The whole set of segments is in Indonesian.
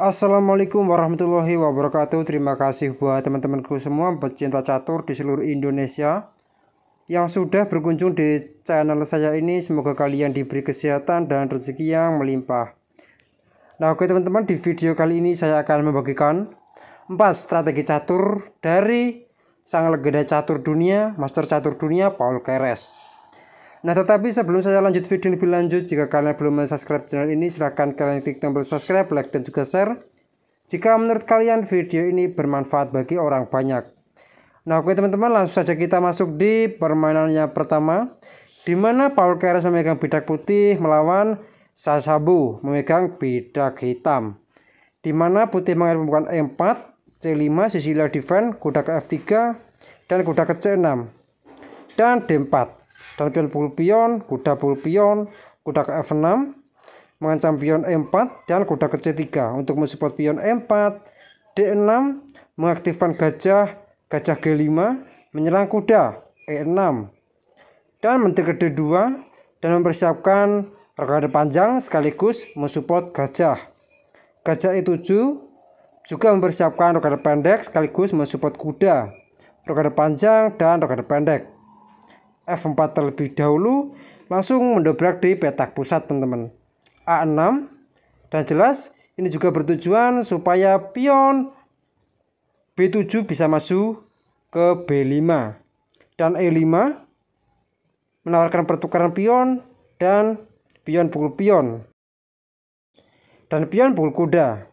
Assalamualaikum warahmatullahi wabarakatuh. Terima kasih buat teman-temanku semua pecinta catur di seluruh Indonesia yang sudah berkunjung di channel saya ini. Semoga kalian diberi kesehatan dan rezeki yang melimpah. Nah, oke teman-teman, di video kali ini saya akan membagikan 4 strategi catur dari sang legenda catur dunia, master catur dunia Paul Keres. Nah, tetapi sebelum saya lanjut video lebih lanjut, jika kalian belum subscribe channel ini, silahkan kalian klik tombol subscribe, like, dan juga share jika menurut kalian video ini bermanfaat bagi orang banyak. Nah, oke teman-teman, langsung saja kita masuk di permainannya pertama, di mana Paul Keres memegang bidak putih melawan Sasabu memegang bidak hitam, di mana putih mengambil pembukaan E4, C5, Sicilia defense, kuda ke F3, dan kuda ke C6, dan D4. Dan pion pukul pion, kuda pukul pion, kuda ke F6, mengancam pion E4, dan kuda ke C3 untuk mensupport pion E4, D6, mengaktifkan gajah G5, menyerang kuda E6, dan menteri ke D2, dan mempersiapkan rokade panjang sekaligus mensupport gajah E7, juga mempersiapkan rokade pendek sekaligus mensupport kuda, rokade panjang dan rokade pendek. F4 terlebih dahulu, langsung mendobrak di petak pusat teman-teman. A6, dan jelas ini juga bertujuan supaya pion B7 bisa masuk ke B5, dan E5 menawarkan pertukaran pion dan pion pukul pion, dan pion pukul kuda.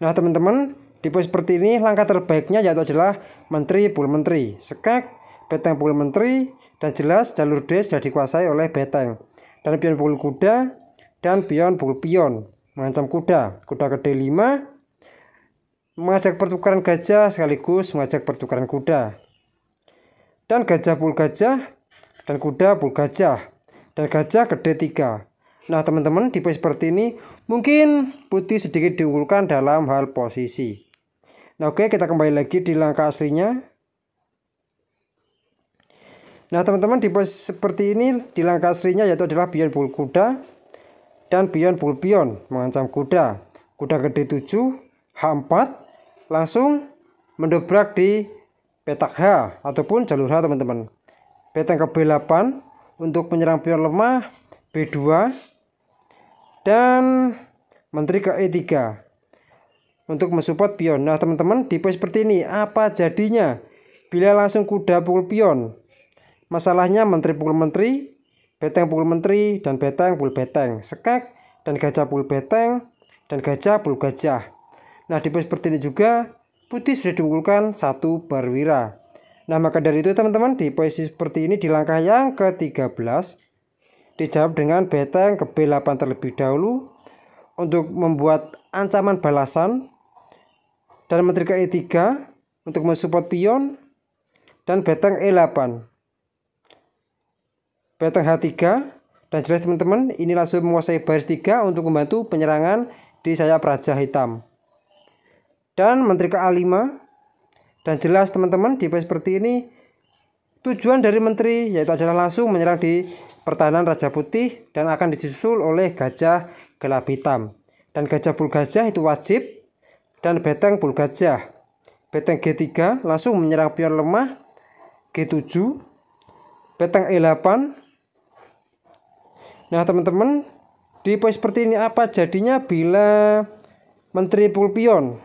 Nah teman-teman, di posisi seperti ini langkah terbaiknya yaitu adalah menteri pukul menteri, skak, beteng pukul menteri, dan jelas jalur D sudah dikuasai oleh beteng, dan pion pukul kuda dan pion pukul pion mengancam kuda ke D5, mengajak pertukaran gajah sekaligus mengajak pertukaran kuda, dan gajah pukul gajah dan kuda pukul gajah, dan gajah ke D3. Nah teman-teman, di posisi seperti ini mungkin putih sedikit diunggulkan dalam hal posisi. Nah oke, kita kembali lagi di langkah aslinya. Nah teman-teman, di posisi seperti ini di langkah aslinya yaitu adalah pion pukul kuda dan pion pukul pion mengancam kuda ke D7, H4, langsung mendobrak di petak H ataupun jalur H teman-teman. Beteng ke B8 untuk menyerang pion lemah B2, dan menteri ke E3 untuk mensupport pion. Nah teman-teman, di posisi seperti ini apa jadinya bila langsung kuda pukul pion? Masalahnya menteri pukul menteri, beteng pukul menteri, dan beteng pukul beteng, skak, dan gajah pukul beteng, dan gajah pukul gajah. Nah di posisi seperti ini juga putih sudah diunggulkan 1 perwira. Nah maka dari itu teman-teman, di posisi seperti ini di langkah yang ke-13 dijawab dengan beteng ke B8 terlebih dahulu untuk membuat ancaman balasan, dan menteri ke E3 untuk mensupport pion, dan beteng E8, beteng H3, dan jelas teman-teman ini langsung menguasai baris 3 untuk membantu penyerangan di sayap raja hitam, dan menteri ke A5, dan jelas teman-teman di posisi seperti ini tujuan dari menteri yaitu adalah langsung menyerang di pertahanan raja putih dan akan disusul oleh gajah gelap hitam, dan gajah pukul gajah itu wajib, dan beteng pukul gajah, beteng G3 langsung menyerang pion lemah G7, beteng E8. Nah teman-teman, di posisi seperti ini apa jadinya bila menteri pukul pion?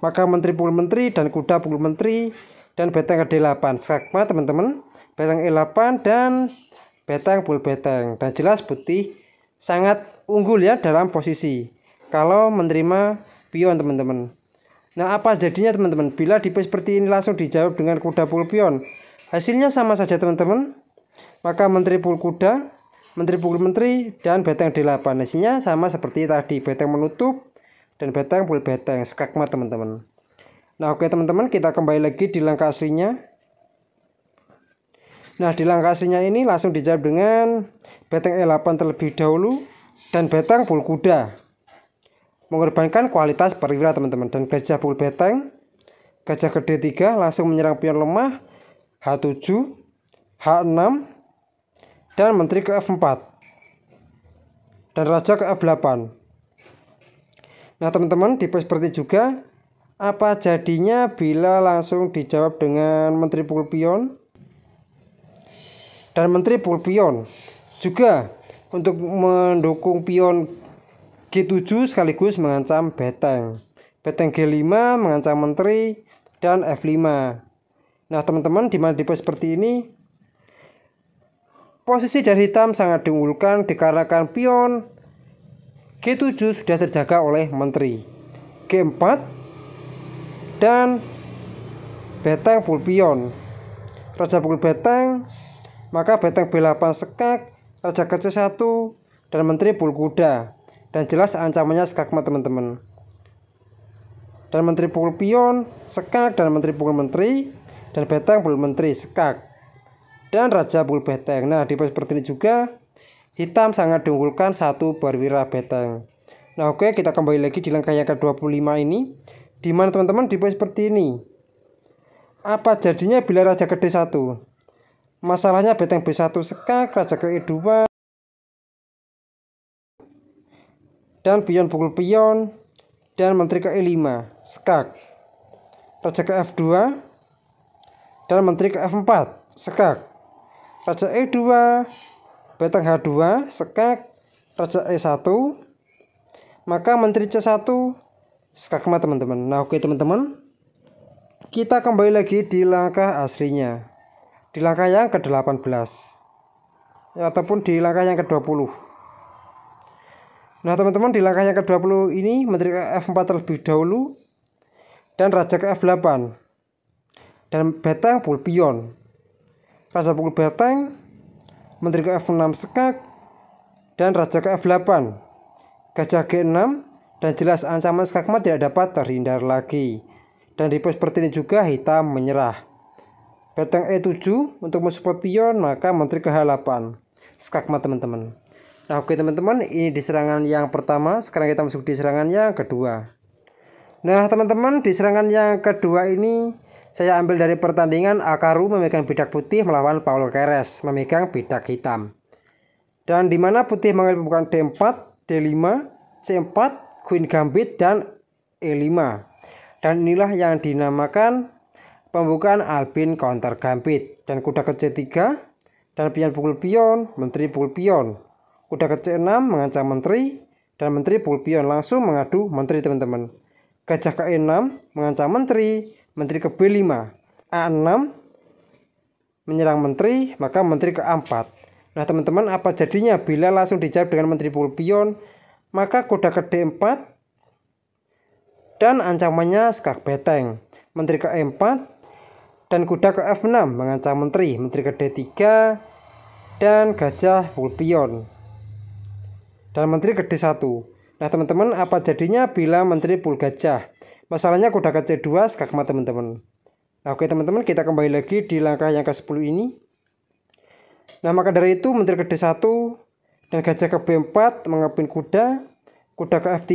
Maka menteri pukul menteri dan kuda pukul menteri, dan beteng ke D8, skakmat teman-teman, beteng E8, dan beteng pukul beteng. Dan jelas putih sangat unggul ya dalam posisi kalau menerima pion teman-teman. Nah apa jadinya teman-teman bila di posisi seperti ini langsung dijawab dengan kuda pukul pion? Hasilnya sama saja teman-teman. Maka menteri pukul kuda, menteri pukul menteri, dan beteng D8 hasilnya sama seperti tadi, beteng menutup dan beteng pukul beteng, skakmat teman-teman. Nah oke teman-teman, kita kembali lagi di langkah aslinya. Nah di langkah aslinya ini langsung dijawab dengan beteng E8 terlebih dahulu dan beteng pukul kuda, mengorbankan kualitas perwira teman-teman, dan gajah pukul beteng, gajah ke D3 langsung menyerang pion lemah H7, H6, dan menteri ke F4, dan raja ke F8. Nah teman-teman, tipe seperti juga, apa jadinya bila langsung dijawab dengan menteri pukul pion dan menteri pukul pion. Juga untuk mendukung pion G7 sekaligus mengancam beteng. Beteng G5 mengancam menteri dan F5. Nah teman-teman, di mana tipe seperti ini posisi dari hitam sangat diunggulkan dikarenakan pion G7 sudah terjaga oleh menteri. G4 dan beteng pukul pion. Raja pukul beteng, maka beteng B8 sekak, raja ke C1 dan menteri pukul kuda. Dan jelas ancamannya skakmat teman-teman. Dan menteri pukul pion sekak dan menteri pukul menteri, dan beteng pukul menteri sekak dan raja pukul beteng. Nah di seperti ini juga hitam sangat diunggulkan satu perwira beteng. Nah oke, kita kembali lagi di langkah yang ke-25 ini, di mana teman-teman di seperti ini. Apa jadinya bila raja ke D1? Masalahnya beteng B1 sekak, raja ke E2 dan pion pukul pion dan menteri ke E5 sekak, raja ke F2 dan menteri ke F4 sekak, raja E2, beteng H2 sekak, raja E1, maka menteri C1 skakmat teman-teman. Nah oke teman-teman, kita kembali lagi di langkah aslinya, di langkah yang ke-18 ataupun di langkah yang ke-20. Nah teman-teman, di langkah yang ke-20 ini menteri ke F4 terlebih dahulu dan raja ke F8 dan beteng pukul pion, raja pukul beteng, menteri ke F6 sekak dan raja ke F8, gajah G6, dan jelas ancaman skakmat tidak dapat terhindar lagi. Dan di pos seperti ini juga hitam menyerah. Beteng E7 untuk mensupport pion, maka menteri ke H8 skakmat teman-teman. Nah oke teman-teman, ini di serangan yang pertama. Sekarang kita masuk di serangan yang kedua. Nah teman-teman, di serangan yang kedua ini saya ambil dari pertandingan Akaru memegang bidak putih melawan Paul Keres memegang bidak hitam. Dan dimana putih mengambil pembukaan D4, D5, C4, Queen Gambit dan E5. Dan inilah yang dinamakan pembukaan Albin counter Gambit. Dan kuda ke C3 dan pion pukul pion, menteri pukul pion. Kuda ke C6 mengancam menteri dan menteri pukul pion langsung mengadu menteri teman-teman. Gajah ke E6 mengancam menteri, menteri ke B5, A6 menyerang menteri, maka menteri ke A4. Nah teman-teman, apa jadinya bila langsung dijawab dengan menteri pukul pion? Maka kuda ke D4 dan ancamannya skak beteng, menteri ke E4 dan kuda ke F6 mengancam menteri, menteri ke D3 dan gajah pukul pion dan menteri ke D1. Nah teman-teman, apa jadinya bila menteri pukul gajah? Masalahnya kuda ke C2 skakmat teman-teman. Nah oke teman-teman, kita kembali lagi di langkah yang ke-10 ini. Nah maka dari itu menteri ke D1 dan gajah ke B4 mengepin kuda, kuda ke F3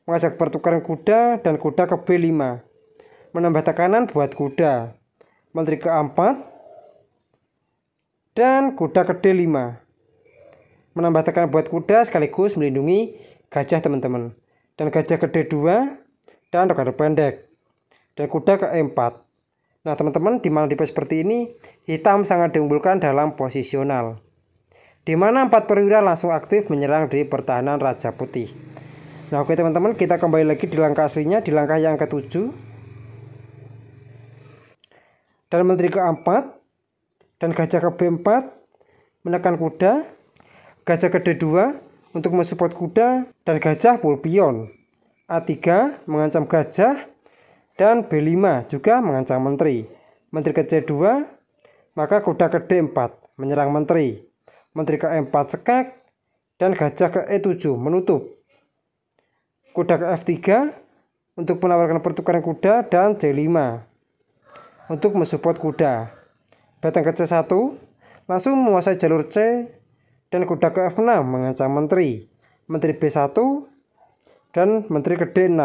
mengajak pertukaran kuda dan kuda ke B5 menambah tekanan buat kuda, menteri ke A4 dan kuda ke D5 menambah tekanan buat kuda sekaligus melindungi gajah teman-teman, dan gajah ke D2 dan rokade pendek dan kuda ke E4. Nah teman-teman, di mana tipe seperti ini hitam sangat diunggulkan dalam posisional, di mana 4 perwira langsung aktif menyerang di pertahanan raja putih. Nah oke teman-teman, kita kembali lagi di langkah aslinya, di langkah yang ke-7. Dan menteri ke A4 dan gajah ke B4 menekan kuda, gajah ke D2 untuk mensupport kuda dan gajah pukul pion, A3 mengancam gajah dan B5 juga mengancam menteri, menteri ke C2, maka kuda ke D4 menyerang menteri, menteri ke E4 sekak dan gajah ke E7 menutup, kuda ke F3 untuk menawarkan pertukaran kuda dan C5 untuk mensupport kuda, beteng ke C1 langsung menguasai jalur C dan kuda ke F6 mengancam menteri, menteri B1 dan menteri ke D6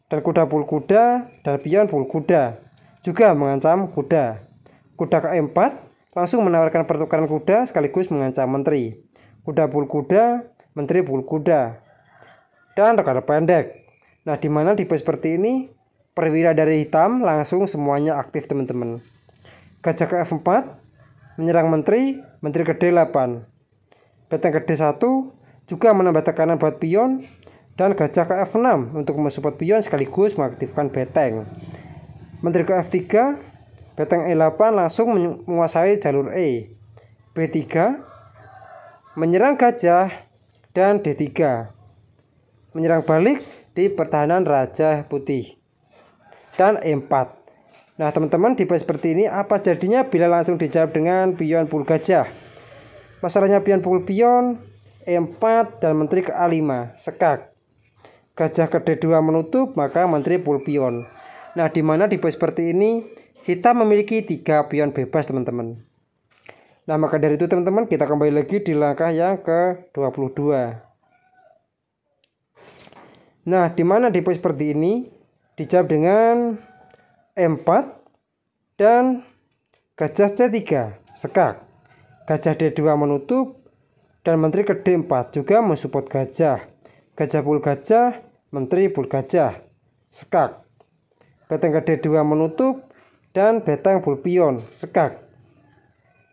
dan kuda pukul kuda dan pion pukul kuda juga mengancam kuda. Kuda ke E4 langsung menawarkan pertukaran kuda sekaligus mengancam menteri, kuda pukul kuda, menteri pukul kuda. dan rokade pendek. Nah, di mana tipe seperti ini perwira dari hitam langsung semuanya aktif teman-teman. Gajah ke F4 menyerang menteri ke D8. Benteng ke D1 juga menambah tekanan buat pion, dan gajah ke F6 untuk mensupport pion sekaligus mengaktifkan benteng. Menteri ke F3, benteng E8 langsung menguasai jalur E. B3 menyerang gajah, dan D3 menyerang balik di pertahanan raja putih, dan E4. Nah teman-teman, tipe seperti ini apa jadinya bila langsung dijawab dengan pion pukul gajah? Masalahnya pion pukul pion, E4 dan menteri ke A5 sekak. Gajah ke D2 menutup, maka menteri pukul pion. Nah di mana tipe seperti ini hitam memiliki 3 pion bebas teman-teman. Nah maka dari itu teman-teman, kita kembali lagi di langkah yang ke-22. Nah di mana tipe seperti ini dijawab dengan E4 dan gajah C3 sekak. Gajah D2 menutup dan menteri ke D4 juga mensupport gajah. Gajah pukul gajah, menteri pukul gajah sekak. Benteng ke D2 menutup dan benteng pukul pion sekak.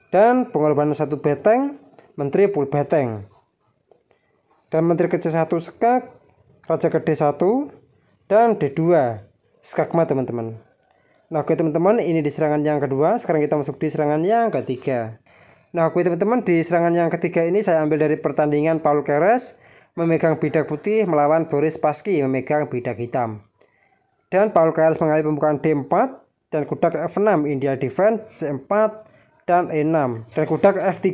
Dan pengorbanan satu benteng, menteri pukul benteng. Dan menteri ke C1 sekak, raja ke D1 dan D2 sekak mat teman-teman. Nah oke teman-teman, ini di serangan yang kedua. Sekarang kita masuk di serangan yang ketiga. Nah oke teman-teman, di serangan yang ketiga ini saya ambil dari pertandingan Paul Keres memegang bidak putih melawan Boris Spassky memegang bidak hitam. Dan Paul Keres mengambil pembukaan D4 dan kuda ke F6 India defense, C4 dan E6 dan kuda ke F3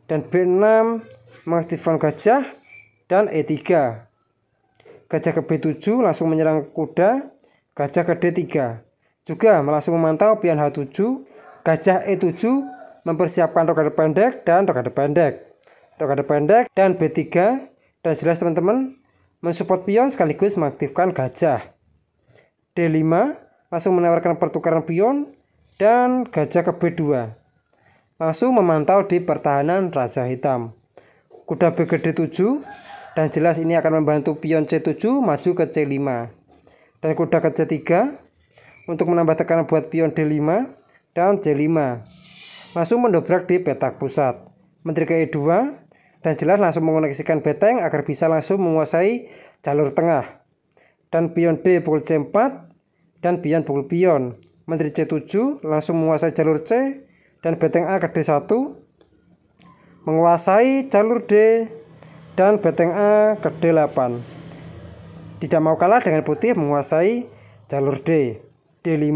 dan B6 mengaktifkan gajah dan E3. Gajah ke B7 langsung menyerang kuda. Gajah ke D3 juga langsung memantau pion H7. Gajah E7 mempersiapkan rokade pendek dan rokade pendek. Rokade pendek dan B3, dan jelas teman-teman mensupport pion sekaligus mengaktifkan gajah. D5 langsung menawarkan pertukaran pion, dan gajah ke B2 langsung memantau di pertahanan raja hitam. Kuda B ke D7, dan jelas ini akan membantu pion C7 maju ke C5. Dan kuda ke C3 untuk menambah tekanan buat pion D5 dan C5 langsung mendobrak di petak pusat. Menteri ke E2 dan jelas langsung mengoneksikan benteng agar bisa langsung menguasai jalur tengah. Dan pion D pukul C4 dan pion pukul pion. Menteri C7 langsung menguasai jalur C, dan benteng A ke D1 menguasai jalur D, dan benteng A ke D8. Tidak mau kalah dengan putih menguasai jalur D. D5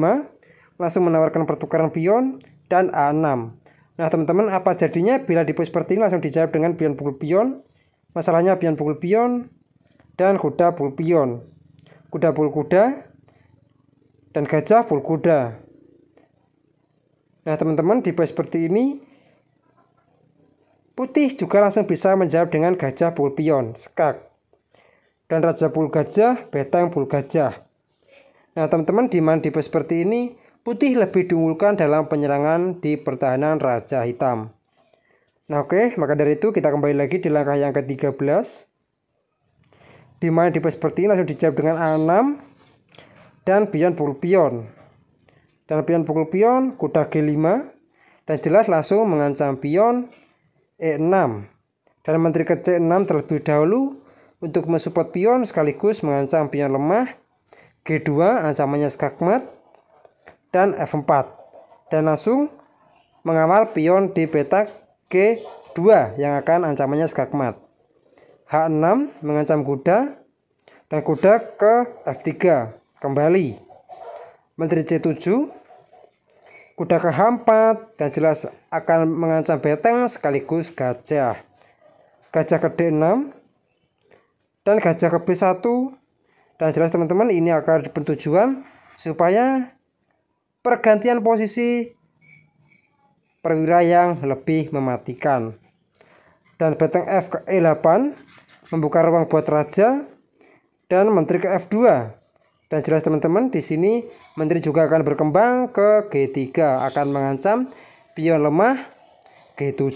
langsung menawarkan pertukaran pion dan A6. Nah teman-teman, apa jadinya bila di pos seperti ini langsung dijawab dengan pion pukul pion? Masalahnya pion pukul pion dan kuda pukul pion. Kuda pukul kuda dan gajah pukul kuda. Nah teman-teman, di pos seperti ini putih juga langsung bisa menjawab dengan gajah pukul pion sekak. Dan raja pukul gajah, benteng pukul gajah. Nah teman-teman, di mana tipe seperti ini putih lebih diunggulkan dalam penyerangan di pertahanan raja hitam. Nah oke, maka dari itu kita kembali lagi di langkah yang ke-13. Di mana tipe seperti ini langsung dijawab dengan A6 dan pion pukul pion. Dan pion pukul pion, kuda G5, dan jelas langsung mengancam pion E6. Dan menteri ke C6 terlebih dahulu untuk mensupport pion sekaligus mengancam pion lemah. G2 ancamannya skakmat dan F4, dan langsung mengawal pion di petak G2 yang akan ancamannya skakmat. H6 mengancam kuda, dan kuda ke F3 kembali. Menteri C7, kuda ke H4, dan jelas akan mengancam benteng sekaligus gajah. Gajah ke D6 dan gajah ke B1, dan jelas teman-teman ini akan bertujuan supaya pergantian posisi perwira yang lebih mematikan. Dan benteng F ke E8 membuka ruang buat raja, dan menteri ke F2. Dan jelas teman-teman, di sini menteri juga akan berkembang ke G3, akan mengancam pion lemah G7.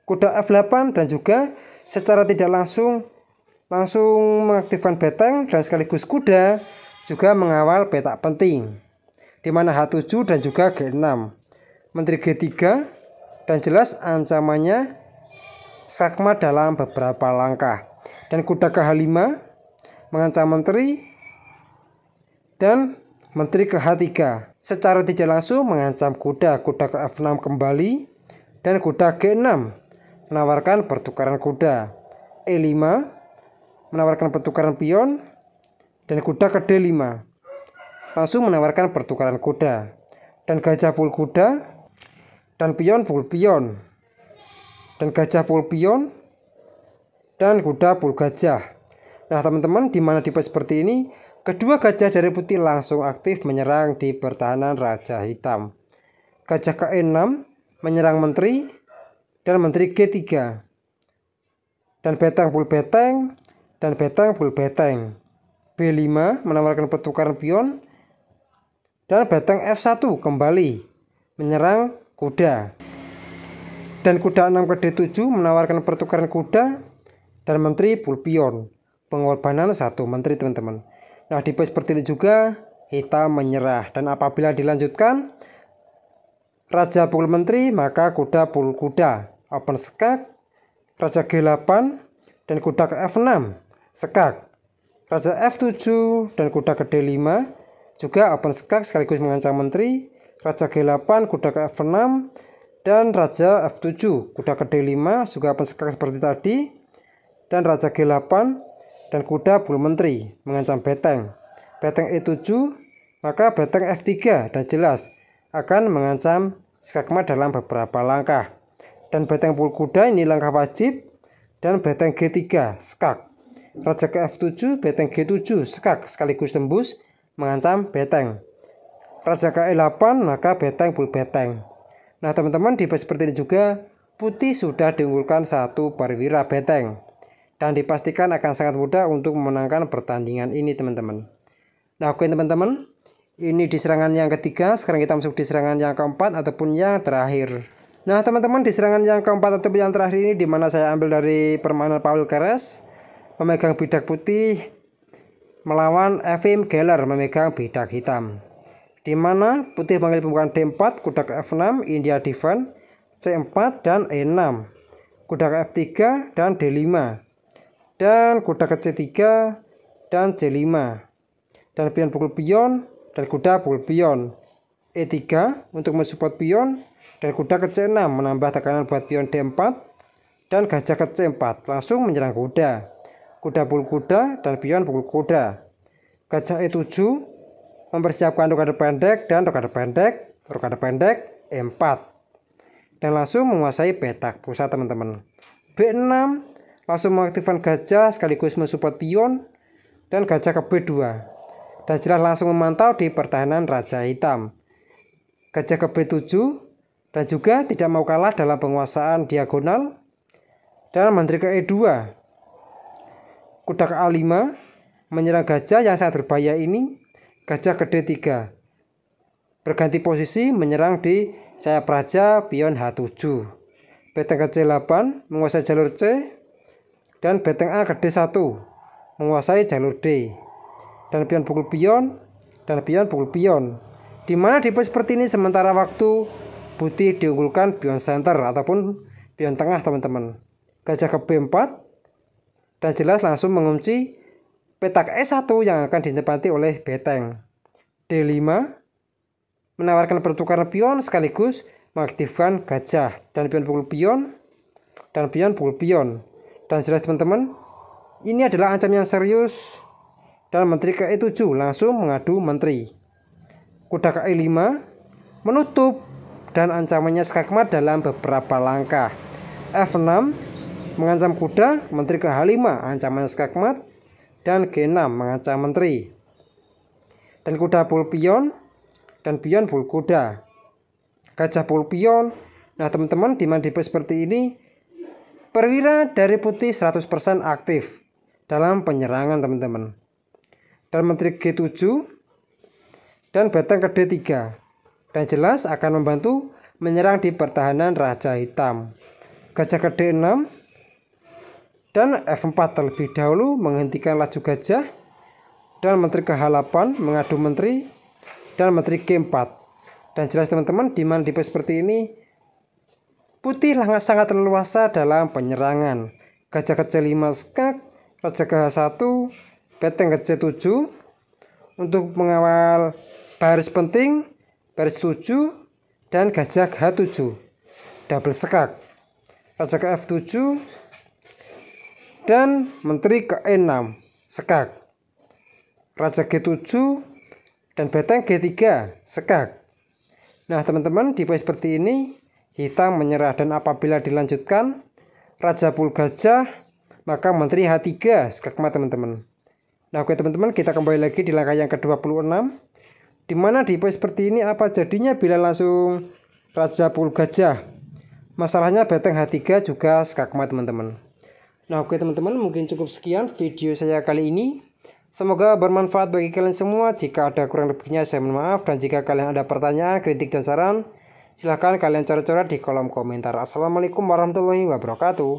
Kuda F8 dan juga secara tidak langsung langsung mengaktifkan beteng dan sekaligus kuda juga mengawal petak penting, di mana H7 dan juga G6. Menteri G3 dan jelas ancamannya skakmat dalam beberapa langkah. Dan kuda ke H5 mengancam menteri dan menteri ke H3. Secara tidak langsung mengancam kuda ke F6 kembali dan kuda G6 menawarkan pertukaran kuda. E5 menawarkan pertukaran pion dan kuda ke D5 langsung menawarkan pertukaran kuda. Dan gajah pukul kuda dan pion pukul pion. Dan gajah pukul pion dan kuda pukul gajah. Nah teman-teman, di mana tipe seperti ini kedua gajah dari putih langsung aktif menyerang di pertahanan raja hitam. Gajah ke E6 menyerang menteri dan menteri G3. Dan beteng pukul beteng dan beteng pukul beteng. B5 menawarkan pertukaran pion dan beteng F1 kembali menyerang kuda. Dan kuda 6 ke D7 menawarkan pertukaran kuda dan menteri pukul pion. Pengorbanan satu menteri teman-teman. Nah di poin seperti ini juga hitam menyerah. Dan apabila dilanjutkan raja pukul menteri maka kuda pukul kuda. Open skak. Raja G8 dan kuda ke F6 skak. Raja F7 dan kuda ke D5 juga open skak sekaligus mengancam menteri. Raja G8 kuda ke F6 dan raja F7 kuda ke D5 juga open skak seperti tadi. Dan raja G8 dan kuda pukul menteri mengancam beteng. Beteng E7 maka beteng F3 dan jelas akan mengancam skakmat dalam beberapa langkah. Dan beteng pukul kuda ini langkah wajib. Dan beteng G3 skak. Raja ke F7 beteng G7 skak sekaligus tembus mengancam beteng. Raja ke E8 maka beteng pukul beteng. Nah teman-teman, di seperti ini juga putih sudah diunggulkan satu perwira beteng. Dan dipastikan akan sangat mudah untuk memenangkan pertandingan ini teman-teman. Nah oke teman-teman, ini di serangan yang ketiga. Sekarang kita masuk di serangan yang keempat ataupun yang terakhir. Nah teman-teman, di serangan yang keempat ataupun yang terakhir ini dimana saya ambil dari permainan Paul Keres memegang bidak putih melawan Efim Geller memegang bidak hitam. Dimana putih mengambil pembukaan D4, kuda ke F6, India defend, C4 dan E6, kuda ke F3 dan D5, dan kuda ke C3 dan C5, dan pion pukul pion dan kuda pukul pion. E3 untuk mensupport pion dan kuda ke C6 menambah tekanan buat pion D4 dan gajah ke C4 langsung menyerang kuda. Kuda pukul kuda dan pion pukul kuda. Gajah E7 mempersiapkan rokade pendek dan rokade pendek E4 dan langsung menguasai petak pusat teman-teman. B6 langsung mengaktifkan gajah sekaligus mensupport pion dan gajah ke B2 dan jelas langsung memantau di pertahanan raja hitam. Gajah ke B7 dan juga tidak mau kalah dalam penguasaan diagonal. Dan menteri ke E2, kuda ke A5 menyerang gajah yang sangat berbahaya ini. Gajah ke D3 berganti posisi menyerang di sayap raja pion H7. Beteng ke C8 menguasai jalur C dan beteng A ke D1 menguasai jalur D. Dan pion pukul pion dan pion pukul pion. Di mana di pos seperti ini sementara waktu putih diunggulkan pion center ataupun pion tengah teman-teman. Gajah ke B4 dan jelas langsung mengunci petak E1 yang akan ditempati oleh beteng. D5 menawarkan pertukaran pion sekaligus mengaktifkan gajah dan pion pukul pion dan pion pukul pion. Dan jelas teman-teman, ini adalah ancaman yang serius. Dan menteri ke E7 langsung mengadu menteri. Kuda ke E5 menutup dan ancamannya skakmat dalam beberapa langkah. F6 mengancam kuda, menteri ke H5 ancaman skakmat, dan G6 mengancam menteri. Dan kuda pukul pion dan pion pukul kuda. Gajah pukul pion. Nah teman-teman, di mana seperti ini perwira dari putih 100% aktif dalam penyerangan teman-teman. Dan menteri G7 dan beteng ke D3 dan jelas akan membantu menyerang di pertahanan raja hitam. Gajah ke D6 Dan F4 terlebih dahulu menghentikan laju gajah. Dan menteri ke-8 mengadu menteri. Dan menteri G4. Dan jelas teman-teman, di mana di pos seperti ini putih sangat leluasa dalam penyerangan. Gajah ke C5 skak, raja ke H1, benteng ke C7 untuk mengawal baris penting, baris 7, dan gajah ke H7, double skak, raja ke F7, dan menteri ke E6 skak, raja G7, dan benteng G3 skak. Nah teman-teman, di posisi seperti ini hitam menyerah, dan apabila dilanjutkan raja pul gajah, maka menteri H3 skak mat teman-teman. Nah oke teman-teman, kita kembali lagi di langkah yang ke-26, dimana di posisi seperti ini apa jadinya bila langsung raja pul gajah. Masalahnya benteng H3 juga skak mat teman-teman. Nah oke teman-teman, mungkin cukup sekian video saya kali ini. Semoga bermanfaat bagi kalian semua. Jika ada kurang lebihnya saya mohon maaf, dan jika kalian ada pertanyaan, kritik, dan saran, silahkan kalian coret-coret di kolom komentar. Assalamualaikum warahmatullahi wabarakatuh.